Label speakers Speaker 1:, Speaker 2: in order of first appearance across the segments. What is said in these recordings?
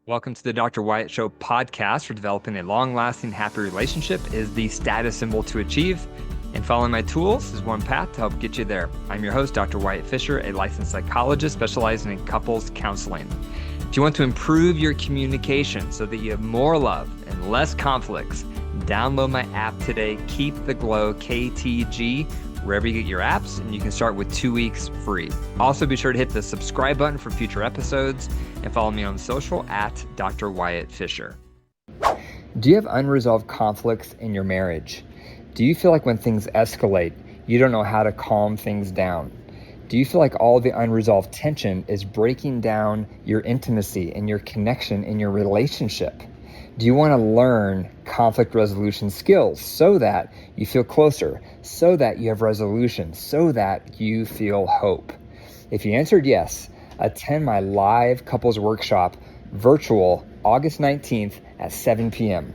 Speaker 1: Welcome to the Dr. Wyatt Show podcast for developing a long-lasting, happy relationship is the status symbol to achieve. And following my tools is one path to help get you there. I'm your host, Dr. Wyatt Fisher, a licensed psychologist specializing in couples counseling. If you want to improve your communication so that you have more love and less conflicts, download my app today, Keep the Glow, KTG, wherever you get your apps, and you can start with 2 weeks free. Also, be sure to hit the subscribe button for future episodes and follow me on social at Dr. Wyatt Fisher. Do you have unresolved conflicts in your marriage? Do you feel like when things escalate, you don't know how to calm things down? Do you feel like all the unresolved tension is breaking down your intimacy and your connection in your relationship? Do you want to learn conflict resolution skills so that you feel closer, so that you have resolution, so that you feel hope? If you answered yes, attend my live couples workshop, virtual, August 19th at 7 p.m.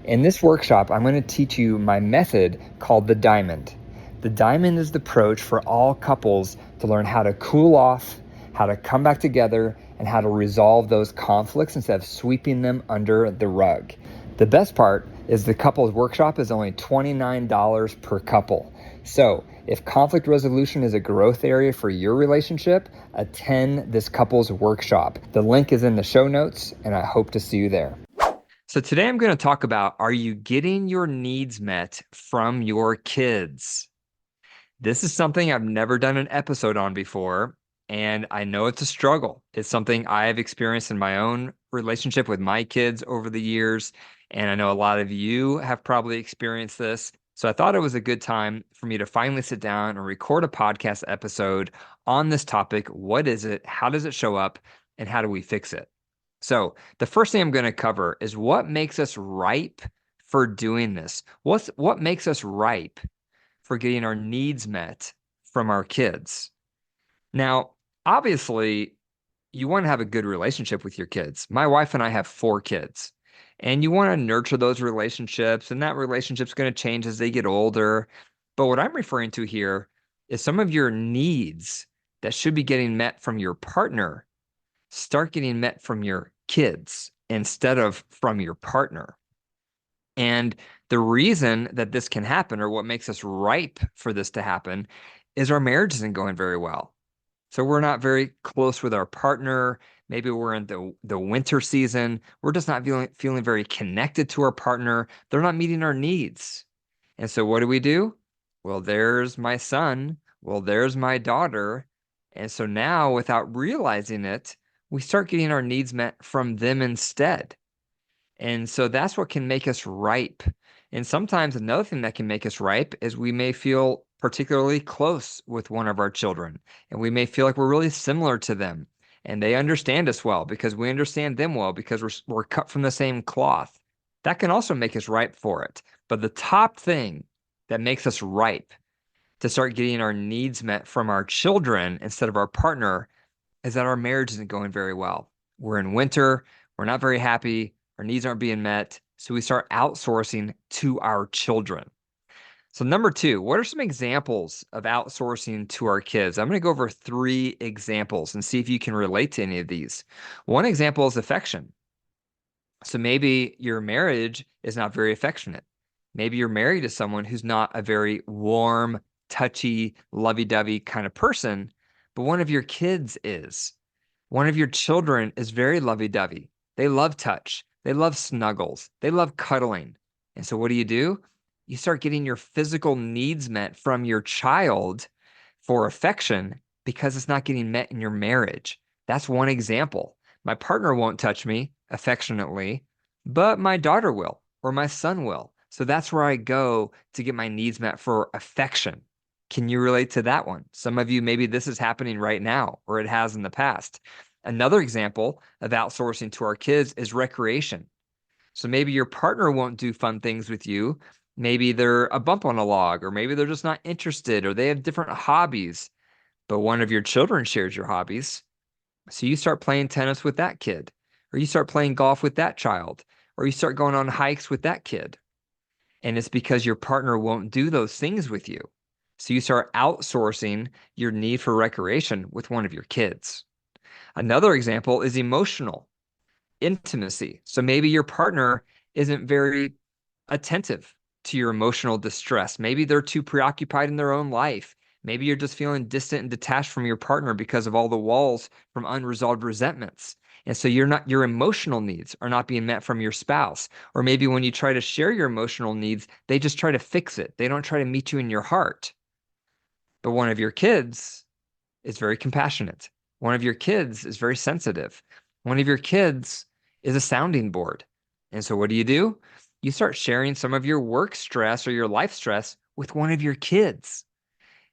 Speaker 1: In this workshop, I'm going to teach you my method called the diamond. The diamond is the approach for all couples to learn how to cool off, how to come back together, and how to resolve those conflicts instead of sweeping them under the rug. The best part is the couples workshop is only $29 per couple. So if conflict resolution is a growth area for your relationship, attend this couples workshop. The link is in the show notes, and I hope to see you there. So today I'm going to talk about, are you getting your needs met from your kids? This is something I've never done an episode on before, and I know it's a struggle. It's something I've experienced in my own relationship with my kids over the years, and I know a lot of you have probably experienced this. So I thought it was a good time for me to finally sit down and record a podcast episode on this topic. What is it? How does it show up? And how do we fix it? So the first thing I'm going to cover is what makes us ripe for doing this. What makes us ripe for getting our needs met from our kids? Now, obviously, you want to have a good relationship with your kids. My wife and I have 4 kids, and you want to nurture those relationships, and that relationship's going to change as they get older. But what I'm referring to here is some of your needs that should be getting met from your partner start getting met from your kids instead of from your partner. And the reason that this can happen, or what makes us ripe for this to happen, is our marriage isn't going very well. So we're not very close with our partner. Maybe we're in the winter season. We're just not feeling very connected to our partner. They're not meeting our needs. And so what do? Well, there's my son. Well, there's my daughter. And so now, without realizing it, we start getting our needs met from them instead. And so that's what can make us ripe. And sometimes another thing that can make us ripe is we may feel particularly close with one of our children, and we may feel like we're really similar to them, and they understand us well because we understand them well because we're cut from the same cloth. That can also make us ripe for it. But the top thing that makes us ripe to start getting our needs met from our children instead of our partner is that our marriage isn't going very well. We're in winter, we're not very happy, our needs aren't being met, so we start outsourcing to our children. So number 2, what are some examples of outsourcing to our kids? I'm going to go over 3 examples and see if you can relate to any of these. One example is affection. So maybe your marriage is not very affectionate. Maybe you're married to someone who's not a very warm, touchy, lovey-dovey kind of person, but one of your kids is. One of your children is very lovey-dovey. They love touch. They love snuggles. They love cuddling. And so what do? You start getting your physical needs met from your child for affection because it's not getting met in your marriage. That's one example. My partner won't touch me affectionately, but my daughter will, or my son will. So that's where I go to get my needs met for affection. Can you relate to that one? Some of you, maybe this is happening right now, or it has in the past. Another example of outsourcing to our kids is recreation. So maybe your partner won't do fun things with you. Maybe they're a bump on a log, or maybe they're just not interested, or they have different hobbies. But one of your children shares your hobbies. So you start playing tennis with that kid, or you start playing golf with that child, or you start going on hikes with that kid. And it's because your partner won't do those things with you. So you start outsourcing your need for recreation with one of your kids. Another example is emotional. intimacy. So maybe your partner isn't very attentive to your emotional distress. Maybe they're too preoccupied in their own life. Maybe you're just feeling distant and detached from your partner because of all the walls from unresolved resentments. And so your emotional needs are not being met from your spouse. Or maybe when you try to share your emotional needs, they just try to fix it. They don't try to meet you in your heart. But one of your kids is very compassionate. One of your kids is very sensitive. One of your kids is a sounding board. And so what do? You start sharing some of your work stress or your life stress with one of your kids.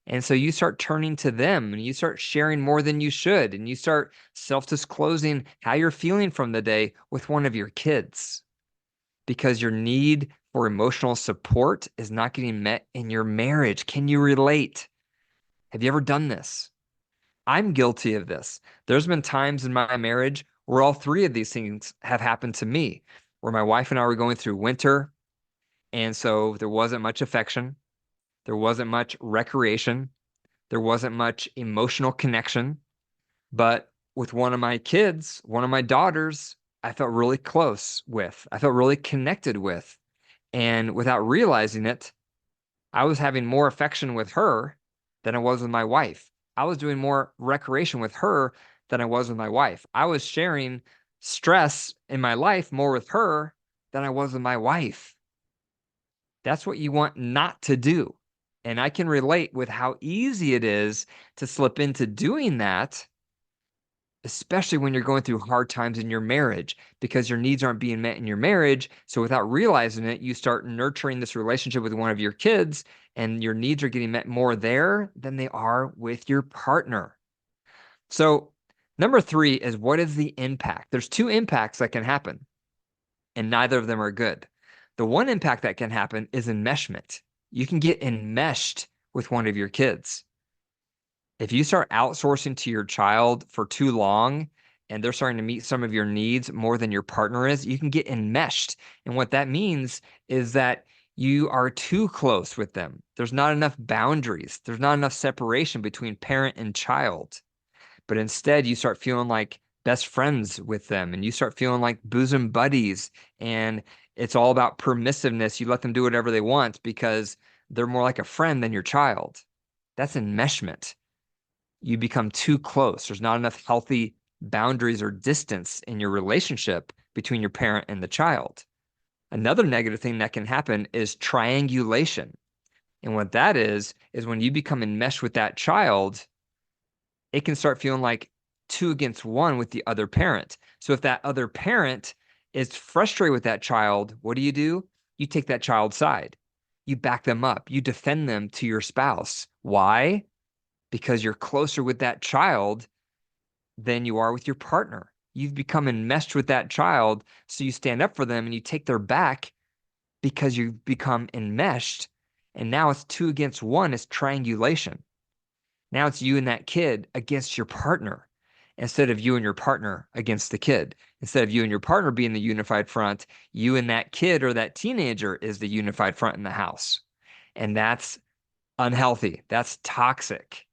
Speaker 1: And so you start turning to them and you start sharing more than you should. And you start self-disclosing how you're feeling from the day with one of your kids because your need for emotional support is not getting met in your marriage. Can you relate? Have you ever done this? I'm guilty of this. There's been times in my marriage where all three of these things have happened to me, where my wife and I were going through winter. And so there wasn't much affection. There wasn't much recreation. There wasn't much emotional connection. But with one of my kids, one of my daughters, I felt really close with. I felt really connected with. And without realizing it, I was having more affection with her than I was with my wife. I was doing more recreation with her than I was with my wife. I was sharing stress in my life more with her than I was with my wife. That's what you want not to do. And I can relate with how easy it is to slip into doing that, especially when you're going through hard times in your marriage because your needs aren't being met in your marriage. So without realizing it, you start nurturing this relationship with one of your kids and your needs are getting met more there than they are with your partner. So number 3 is, what is the impact? There's 2 impacts that can happen and neither of them are good. The one impact that can happen is enmeshment. You can get enmeshed with one of your kids. If you start outsourcing to your child for too long and they're starting to meet some of your needs more than your partner is, you can get enmeshed. And what that means is that you are too close with them. There's not enough boundaries. There's not enough separation between parent and child. But instead, you start feeling like best friends with them and you start feeling like bosom buddies. And it's all about permissiveness. You let them do whatever they want because they're more like a friend than your child. That's enmeshment. You become too close. There's not enough healthy boundaries or distance in your relationship between your parent and the child. Another negative thing that can happen is triangulation. And what that is when you become enmeshed with that child, it can start feeling like 2 against 1 with the other parent. So if that other parent is frustrated with that child, what do? You take that child's side. You back them up. You defend them to your spouse. Why? Because you're closer with that child than you are with your partner. You've become enmeshed with that child, so you stand up for them and you take their back because you've become enmeshed. And now it's 2 against 1, it's triangulation. Now it's you and that kid against your partner instead of you and your partner against the kid. Instead of you and your partner being the unified front, you and that kid or that teenager is the unified front in the house. And that's unhealthy. That's toxic.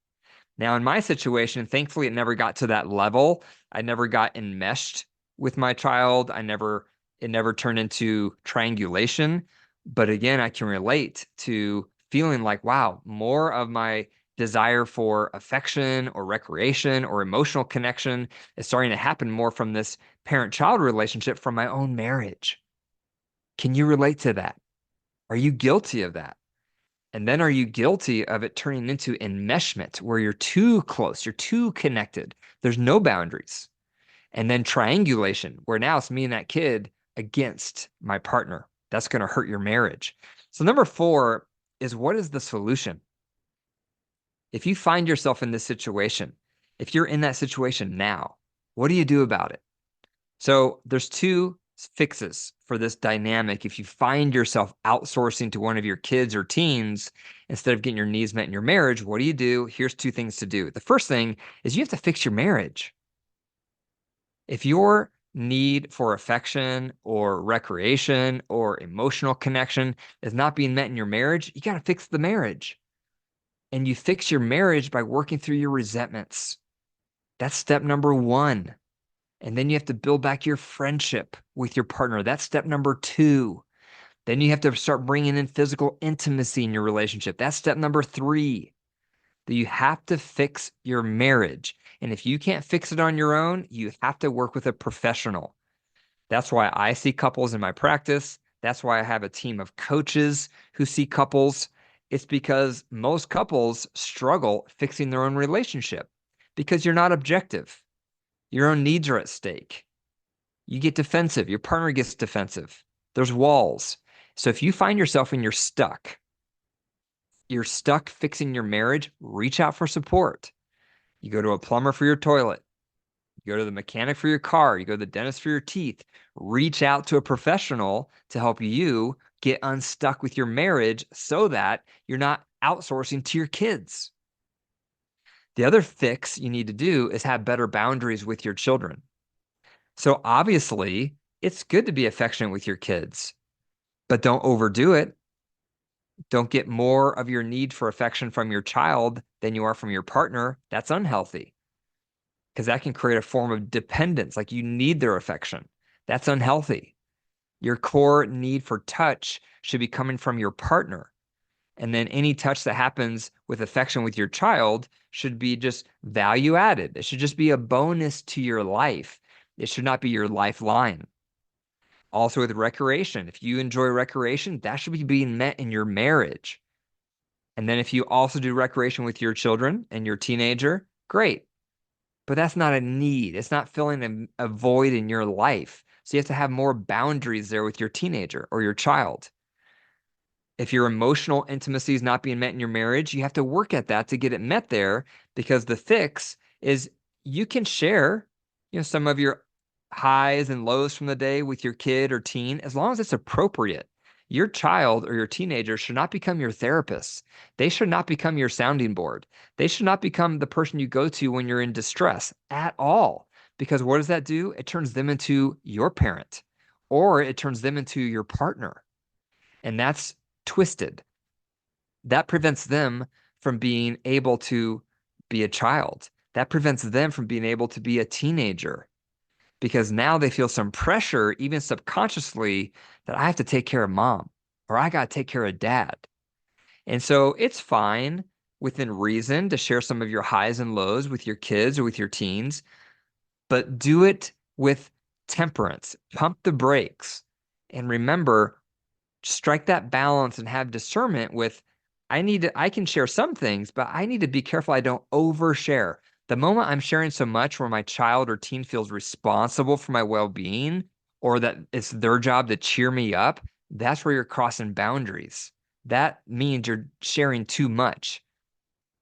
Speaker 1: Now, in my situation, thankfully, it never got to that level. I never got enmeshed with my child. It never turned into triangulation. But again, I can relate to feeling like, wow, more of my desire for affection or recreation or emotional connection is starting to happen more from this parent-child relationship from my own marriage. Can you relate to that? Are you guilty of that? And then are you guilty of it turning into enmeshment where you're too close, you're too connected, there's no boundaries? And then triangulation where now it's me and that kid against my partner. That's going to hurt your marriage. So number 4 is, what is the solution? If you find yourself in this situation, if you're in that situation now, what do you do about it? So there's 2 fixes for this dynamic. If you find yourself outsourcing to one of your kids or teens instead of getting your needs met in your marriage, what do? Here's 2 things to do. The first thing is you have to fix your marriage. If your need for affection or recreation or emotional connection is not being met in your marriage, you got to fix the marriage. And you fix your marriage by working through your resentments. That's step number 1. And then you have to build back your friendship with your partner. That's step number 2. Then you have to start bringing in physical intimacy in your relationship. That's step number 3. That you have to fix your marriage. And if you can't fix it on your own, you have to work with a professional. That's why I see couples in my practice. That's why I have a team of coaches who see couples. It's because most couples struggle fixing their own relationship because you're not objective. Your own needs are at stake. You get defensive. Your partner gets defensive. There's walls. So if you find yourself and you're stuck fixing your marriage, reach out for support. You go to a plumber for your toilet. You go to the mechanic for your car. You go to the dentist for your teeth. Reach out to a professional to help you get unstuck with your marriage so that you're not outsourcing to your kids. The other fix you need to do is have better boundaries with your children. So obviously, it's good to be affectionate with your kids, but don't overdo it. Don't get more of your need for affection from your child than you are from your partner. That's unhealthy because that can create a form of dependence, like you need their affection. That's unhealthy. Your core need for touch should be coming from your partner. And then any touch that happens with affection with your child should be just value added. It should just be a bonus to your life. It should not be your lifeline. Also with recreation, if you enjoy recreation, that should be being met in your marriage. And then if you also do recreation with your children and your teenager, great. But that's not a need. It's not filling a void in your life. So you have to have more boundaries there with your teenager or your child. If your emotional intimacy is not being met in your marriage, you have to work at that to get it met there, because the fix is you can share, some of your highs and lows from the day with your kid or teen, as long as it's appropriate. Your child or your teenager should not become your therapist. They should not become your sounding board. They should not become the person you go to when you're in distress at all. Because what does that do? It turns them into your parent, or it turns them into your partner. And that's twisted. That prevents them from being able to be a child. That prevents them from being able to be a teenager, because now they feel some pressure, even subconsciously, that I have to take care of mom or I got to take care of dad. And so it's fine within reason to share some of your highs and lows with your kids or with your teens, but do it with temperance. Pump the brakes. And remember, strike that balance and have discernment with, I can share some things, but I need to be careful I don't overshare. The moment I'm sharing so much where my child or teen feels responsible for my well-being, or that it's their job to cheer me up, that's where you're crossing boundaries. That means you're sharing too much.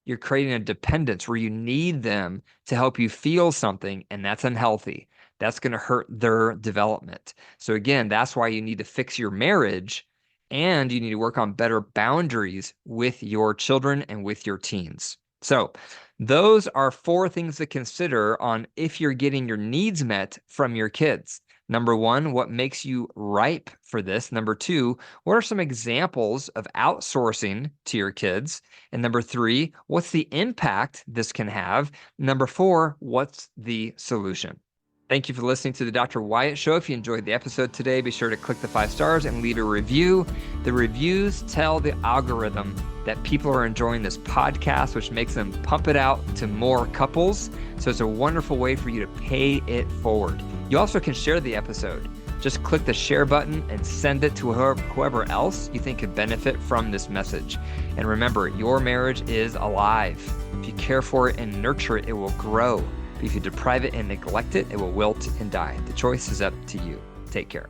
Speaker 1: You're creating a dependence where you need them to help you feel something, and that's unhealthy. That's going to hurt their development. So again, that's why you need to fix your marriage, and you need to work on better boundaries with your children and with your teens. So those are 4 things to consider on if you're getting your needs met from your kids. Number 1, what makes you ripe for this? Number 2, what are some examples of outsourcing to your kids? And number 3, what's the impact this can have? Number 4, what's the solution? Thank you for listening to the Dr. Wyatt Show. If you enjoyed the episode today, be sure to click the 5 stars and leave a review. The reviews tell the algorithm that people are enjoying this podcast, which makes them pump it out to more couples. So it's a wonderful way for you to pay it forward. You also can share the episode. Just click the share button and send it to whoever else you think could benefit from this message. And remember, your marriage is alive. If you care for it and nurture it, it will grow. If you deprive it and neglect it, it will wilt and die. The choice is up to you. Take care.